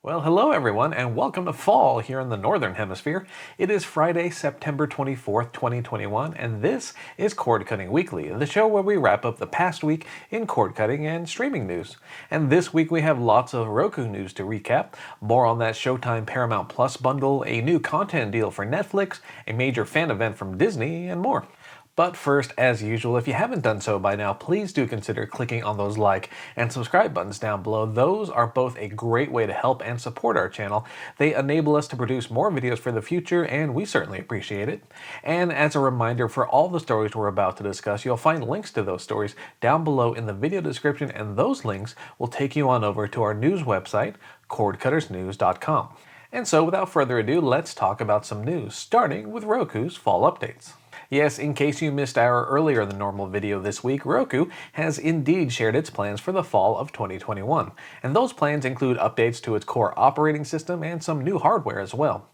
Well, hello everyone, and welcome to fall here in the Northern Hemisphere. It is Friday, September 24th, 2021, and this is Cord Cutting Weekly, the show where we wrap up the past week in cord cutting and streaming news. And this week we have lots of Roku news to recap, more on that Showtime Paramount Plus bundle, a new content deal for Netflix, a major fan event from Disney, and more. But first, as usual, if you haven't done so by now, please do consider clicking on those like and subscribe buttons down below. Those are both a great way to help and support our channel. They enable us to produce more videos for the future, and we certainly appreciate it. And as a reminder, for all the stories we're about to discuss, you'll find links to those stories down below in the video description, and those links will take you on over to our news website, cordcuttersnews.com. And so without further ado, let's talk about some news, starting with Roku's fall updates. Yes, in case you missed our earlier than normal video this week, Roku has indeed shared its plans for the fall of 2021. And those plans include updates to its core operating system and some new hardware as well.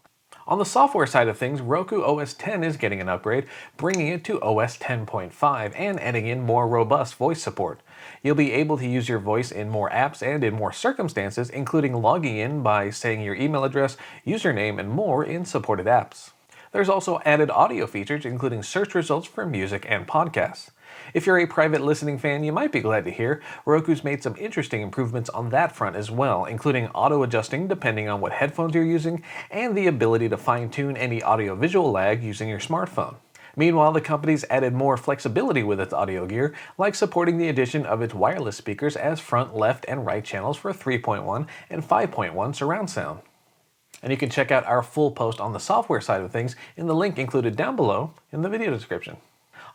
On the software side of things, Roku OS X is getting an upgrade, bringing it to OS 10.5 and adding in more robust voice support. You'll be able to use your voice in more apps and in more circumstances, including logging in by saying your email address, username, and more in supported apps. There's also added audio features, including search results for music and podcasts. If you're a private listening fan, you might be glad to hear Roku's made some interesting improvements on that front as well, including auto-adjusting depending on what headphones you're using, and the ability to fine-tune any audio-visual lag using your smartphone. Meanwhile, the company's added more flexibility with its audio gear, like supporting the addition of its wireless speakers as front, left, and right channels for 3.1 and 5.1 surround sound. And you can check out our full post on the software side of things in the link included down below in the video description.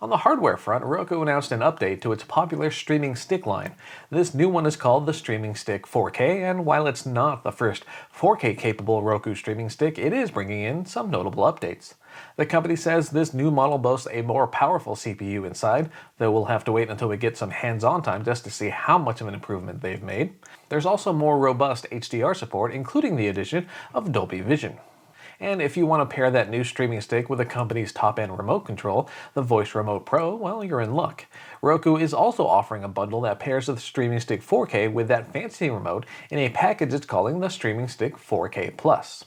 On the hardware front, Roku announced an update to its popular streaming stick line. This new one is called the Streaming Stick 4K, and while it's not the first 4K-capable Roku streaming stick, it is bringing in some notable updates. The company says this new model boasts a more powerful CPU inside, though we'll have to wait until we get some hands-on time just to see how much of an improvement they've made. There's also more robust HDR support, including the addition of Dolby Vision. And if you want to pair that new streaming stick with the company's top-end remote control, the Voice Remote Pro, well, you're in luck. Roku is also offering a bundle that pairs the Streaming Stick 4K with that fancy remote in a package it's calling the Streaming Stick 4K Plus.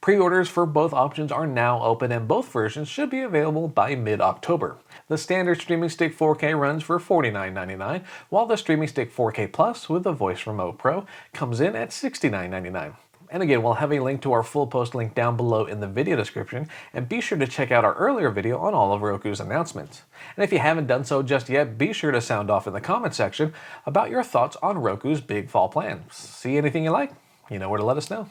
Pre-orders for both options are now open, and both versions should be available by mid-October. The standard Streaming Stick 4K runs for $49.99, while the Streaming Stick 4K Plus with the Voice Remote Pro comes in at $69.99. And again, we'll have a link to our full post link down below in the video description, and be sure to check out our earlier video on all of Roku's announcements. And if you haven't done so just yet, be sure to sound off in the comment section about your thoughts on Roku's big fall plans. See anything you like? You know where to let us know.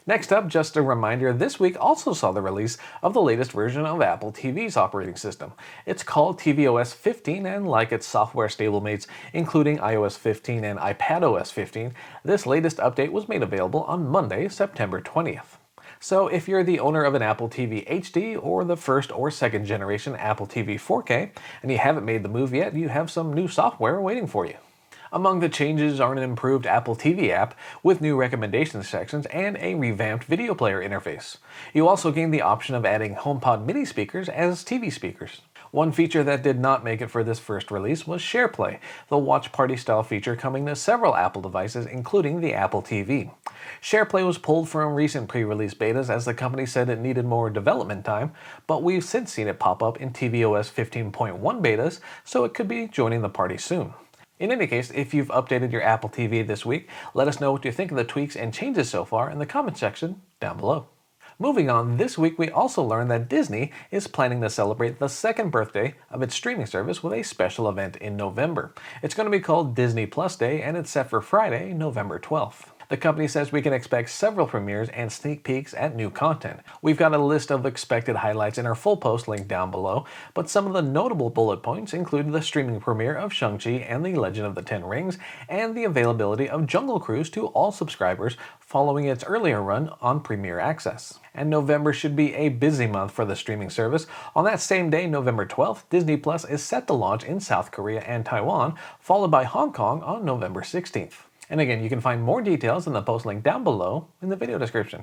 Next up, just a reminder, this week also saw the release of the latest version of Apple TV's operating system. It's called tvOS 15, and like its software stablemates, including iOS 15 and iPadOS 15, this latest update was made available on Monday, September 20th. So if you're the owner of an Apple TV HD or the first or second generation Apple TV 4K, and you haven't made the move yet, you have some new software waiting for you. Among the changes are an improved Apple TV app with new recommendation sections and a revamped video player interface. You also gain the option of adding HomePod mini speakers as TV speakers. One feature that did not make it for this first release was SharePlay, the watch party style feature coming to several Apple devices, including the Apple TV. SharePlay was pulled from recent pre-release betas as the company said it needed more development time, but we've since seen it pop up in tvOS 15.1 betas, so it could be joining the party soon. In any case, if you've updated your Apple TV this week, let us know what you think of the tweaks and changes so far in the comment section down below. Moving on, this week we also learned that Disney is planning to celebrate the second birthday of its streaming service with a special event in November. It's going to be called Disney Plus Day, and it's set for Friday, November 12th. The company says we can expect several premieres and sneak peeks at new content. We've got a list of expected highlights in our full post linked down below, but some of the notable bullet points include the streaming premiere of Shang-Chi and the Legend of the Ten Rings, and the availability of Jungle Cruise to all subscribers following its earlier run on Premier Access. And November should be a busy month for the streaming service. On that same day, November 12th, Disney Plus is set to launch in South Korea and Taiwan, followed by Hong Kong on November 16th. And again, you can find more details in the post link down below in the video description.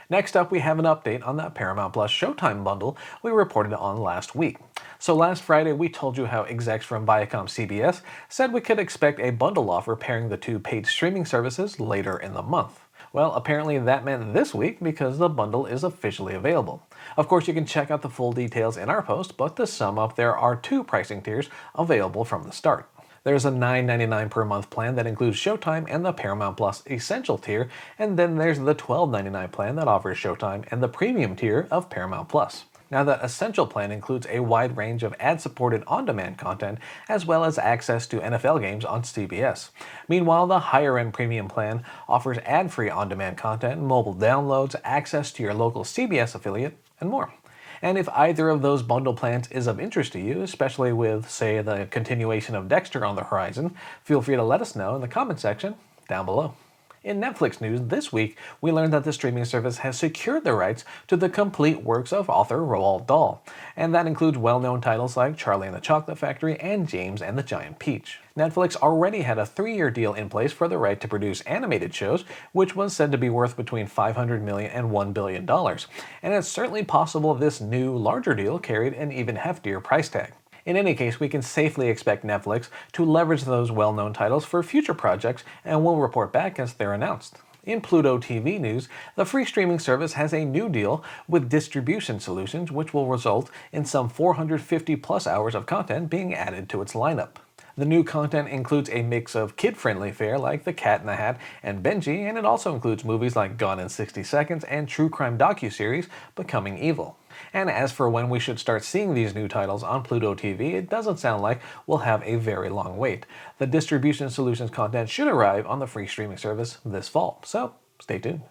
Next up, we have an update on that Paramount Plus Showtime bundle we reported on last week. So last Friday, we told you how execs from Viacom CBS said we could expect a bundle offer pairing the two paid streaming services later in the month. Well, apparently that meant this week because the bundle is officially available. Of course, you can check out the full details in our post, but to sum up, there are two pricing tiers available from the start. There's a $9.99 per month plan that includes Showtime and the Paramount Plus Essential tier, and then there's the $12.99 plan that offers Showtime and the Premium tier of Paramount Plus. Now, that Essential plan includes a wide range of ad-supported on-demand content, as well as access to NFL games on CBS. Meanwhile, the higher-end Premium plan offers ad-free on-demand content, mobile downloads, access to your local CBS affiliate, and more. And if either of those bundle plans is of interest to you, especially with, say, the continuation of Dexter on the horizon, feel free to let us know in the comment section down below. In Netflix news this week, we learned that the streaming service has secured the rights to the complete works of author Roald Dahl, and that includes well-known titles like Charlie and the Chocolate Factory and James and the Giant Peach. Netflix already had a 3-year deal in place for the right to produce animated shows, which was said to be worth between $500 million and $1 billion, and it's certainly possible this new, larger deal carried an even heftier price tag. In any case, we can safely expect Netflix to leverage those well-known titles for future projects, and we'll report back as they're announced. In Pluto TV news, the free streaming service has a new deal with Distribution Solutions, which will result in some 450-plus hours of content being added to its lineup. The new content includes a mix of kid-friendly fare like The Cat in the Hat and Benji, and it also includes movies like Gone in 60 Seconds and true crime docuseries Becoming Evil. And as for when we should start seeing these new titles on Pluto TV, it doesn't sound like we'll have a very long wait. The Distribution Solutions content should arrive on the free streaming service this fall, so stay tuned.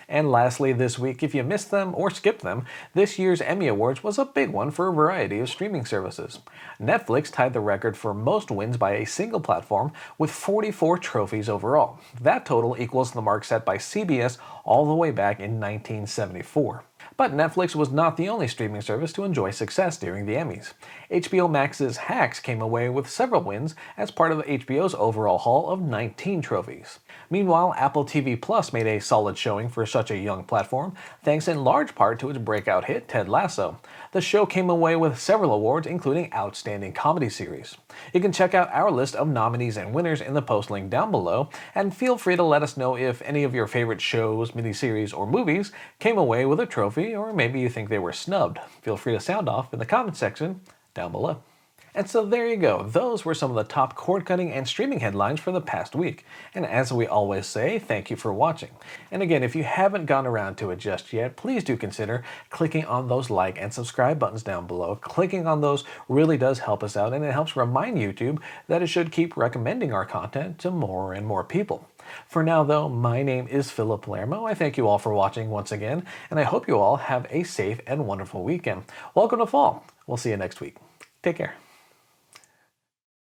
And lastly, this week, if you missed them or skipped them, this year's Emmy Awards was a big one for a variety of streaming services. Netflix tied the record for most wins by a single platform with 44 trophies overall. That total equals the mark set by CBS all the way back in 1974. But Netflix was not the only streaming service to enjoy success during the Emmys. HBO Max's Hacks came away with several wins as part of HBO's overall haul of 19 trophies. Meanwhile, Apple TV Plus made a solid showing for such a young platform, thanks in large part to its breakout hit Ted Lasso. The show came away with several awards, including Outstanding Comedy Series. You can check out our list of nominees and winners in the post link down below, and feel free to let us know if any of your favorite shows, miniseries, or movies came away with a trophy, or maybe you think they were snubbed. Feel free to sound off in the comment section down below. And so there you go, those were some of the top cord-cutting and streaming headlines for the past week. And as we always say, thank you for watching. And again, if you haven't gone around to it just yet, please do consider clicking on those like and subscribe buttons down below. Clicking on those really does help us out, and it helps remind YouTube that it should keep recommending our content to more and more people. For now though, my name is Philip Palermo. I thank you all for watching once again, and I hope you all have a safe and wonderful weekend. Welcome to fall. We'll see you next week. Take care.